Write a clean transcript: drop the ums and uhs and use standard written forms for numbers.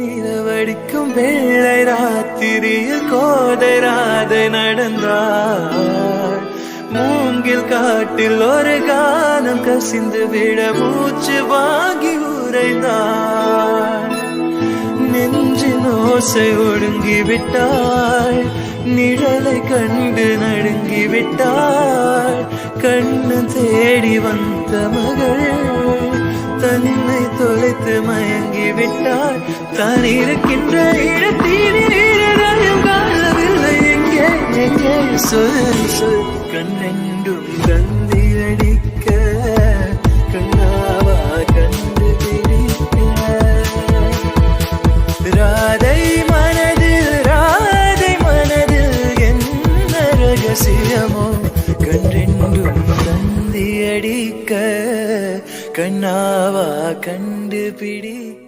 நிலவடிக்கும் வெள்ளை ராத்திரியில் கோதை ராதை நடந்தாள். மூங்கில் காட்டில் ஒரு கானம் கசிந்து விட மூச்சு வாங்கி உறைந்தாள். நெஞ்சின் ஓசை ஒடுங்கி விட்டாள். நிழலை கண்டு நடுங்கி விட்டாள். கண்ணு தேடி வந்த மகள் தன்னை தொலைத்து மயங்கி விட்டாள். தான் இருக்கின்ற இடத்தில் காணவில்லை. எங்கே எங்கே சொல் சொல். கண்ணெண்டும் கந்தி அடிக்க கண்ணாவா கண்டு பிடிக்க. ராதை மனதில் என்ன ரகசியமோ கண்ணெண்டும் கந்தி அடிக்க கண்ணாவா கண்டு பிடிக்க.